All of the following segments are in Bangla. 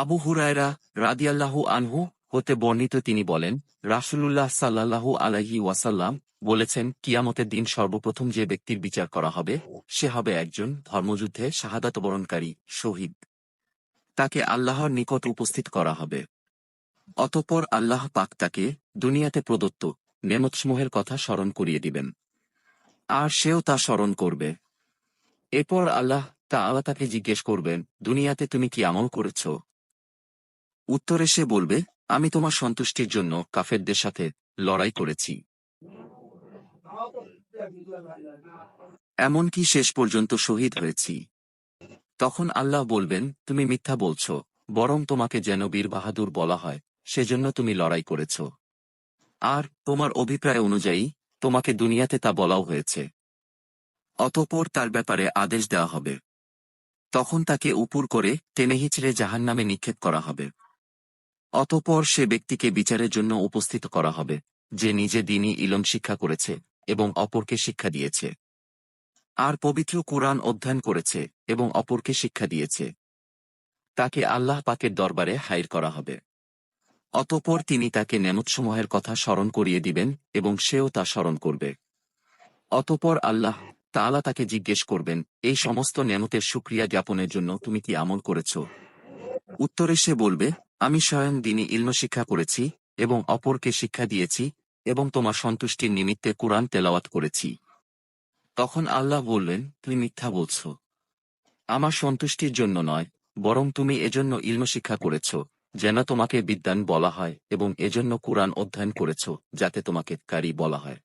আবু হুরায়রা রাদিয়াল্লাহু আনহু হতে বর্ণিত তিনি বলেন, রাসূলুল্লাহ সাল্লাল্লাহু আলাইহি ওয়াসাল্লাম বলেছেন, কিয়ামতের দিন সর্বপ্রথম যে ব্যক্তির বিচার করা হবে সে হবে একজন ধর্মযুদ্ধে শাহাদাত বরণকারী শহীদ। তাকে আল্লাহর নিকট উপস্থিত করা হবে। অতঃপর আল্লাহ পাক তাকে দুনিয়াতে প্রদত্ত নেমতসমূহের কথা স্মরণ করিয়ে দিবেন, আর সেও তা স্মরণ করবে। এরপর আল্লাহ তাআলা তাকে জিজ্ঞেস করবেন, দুনিয়াতে তুমি কি আমল করেছ? উত্তরে সে বলবে, আমি তোমার সন্তুষ্টির জন্য কাফেরদের সাথে লড়াই করেছি, এমনকি শেষ পর্যন্ত শহীদ হয়েছি। তখন আল্লাহ বলবেন, তুমি মিথ্যা বলছ, বরং তোমাকে যেন বীর বাহাদুর বলা হয়, সেজন্য তুমি লড়াই করেছ। আর তোমার অভিপ্রায় অনুযায়ী তোমাকে দুনিয়াতে তা বলাও হয়েছে। অতঃপর তার ব্যাপারে আদেশ দেওয়া হবে। তখন তাকে উপর করে টেনে হিঁচড়ে জাহান্নামে নিক্ষেপ করা হবে। অতঃপর সে ব্যক্তিকে বিচারের জন্য উপস্থিত করা হবে, যে নিজে দ্বীনী ইলম শিক্ষা করেছে এবং অপরকে শিক্ষা দিয়েছে, আর পবিত্র কুরআন অধ্যয়ন করেছে এবং অপরকে শিক্ষা দিয়েছে। তাকে আল্লাহ পাকের দরবারে হাজির করা হবে। অতঃপর তিনি তাকে নেমতসমূহের কথা স্মরণ করিয়ে দিবেন এবং সেও তা স্মরণ করবে। অতঃপর আল্লাহ তাআলা তাকে জিজ্ঞেস করবেন, এই সমস্ত নেমতের শুকরিয়া জ্ঞাপনের জন্য তুমি কি আমল করেছ? উত্তরে সে বলবে, আমি স্বয়ং দ্বীনী ইলম শিক্ষা করেছি এবং অপরকে শিক্ষা দিয়েছি এবং তোমার সন্তুষ্টির নিমিত্তে কুরআন তেলাওয়াত করেছি। তখন আল্লাহ বললেন, তুমি মিথ্যা বলছ। আমার সন্তুষ্টির জন্য নয়, বরং তুমি এজন্য ইলম শিক্ষা করেছ যেন তোমাকে বিদ্বান বলা হয়, এবং এজন্য কুরআন অধ্যয়ন করেছ যাতে তোমাকে কারি বলা হয়।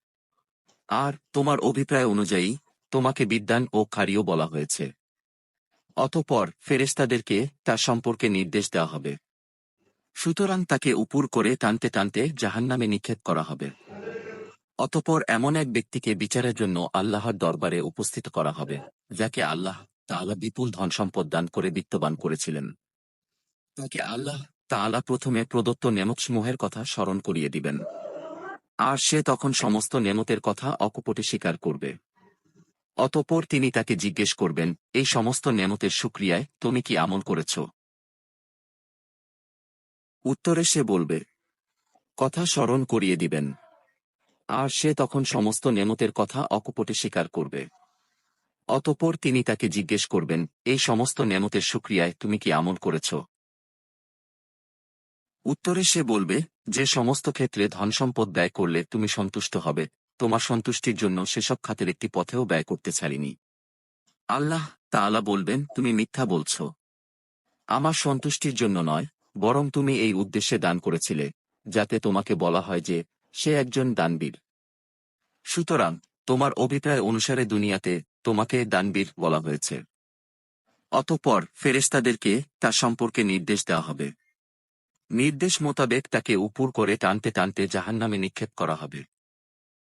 আর তোমার অভিপ্রায় অনুযায়ী তোমাকে বিদ্বান ও কারিও বলা হয়েছে। অতঃপর ফেরেশতাদেরকে তার সম্পর্কে নির্দেশ দেওয়া হবে। সুতরাং তাকে উপর করে টানতে টানতে জাহান্নামে নিক্ষেপ করা হবে। অতঃপর এমন এক ব্যক্তিকে বিচারের জন্য আল্লাহর দরবারে উপস্থিত করা হবে, যাকে আল্লাহ তাআলা বিপুল ধনসম্পদ দান করে বিত্তবান করেছিলেন। তাকে আল্লাহ তাআলা প্রথমে প্রদত্ত নেমতসমূহের কথা স্মরণ করিয়ে দিবেন, আর সে তখন সমস্ত নেমতের কথা অকপটে স্বীকার করবে। অতঃপর তিনি তাকে জিজ্ঞেস করবেন, এই সমস্ত নেমতের শুকরিয়ায় তুমি কি আমল করেছ? উত্তরে সে বলবে, কথা স্মরণ করিয়ে দিবেন, আর সে তখন সমস্ত নেমতের কথা অকপটে স্বীকার করবে। অতঃপর তিনি তাকে জিজ্ঞেস করবেন, এই সমস্ত নেমতের শুকরিয়ায় তুমি কি আমল করেছ? উত্তরে সে বলবে, যে সমস্ত ক্ষেত্রে ধনসম্পদ ব্যয় করলে তুমি সন্তুষ্ট হবে, তোমার সন্তুষ্টির জন্য সেসব খাতের একটি পথেও ব্যয় করতে ছাড়িনি। আল্লাহ তাআলা বলবেন, তুমি মিথ্যা বলছ। আমার সন্তুষ্টির জন্য নয়, বরং তুমি এই উদ্দেশ্যে দান করেছিলে, যাতে তোমাকে বলা হয় যে সে একজন দানবীর। সুতরাং তোমার অভিপ্রায় অনুসারে দুনিয়াতে তোমাকে দানবীর বলা হয়েছে। অতঃপর ফেরেশতাদেরকে তার সম্পর্কে নির্দেশ দেওয়া হবে। নির্দেশ মোতাবেক তাকে উপর করে টানতে টানতে জাহান্নামে নিক্ষেপ করা হবে।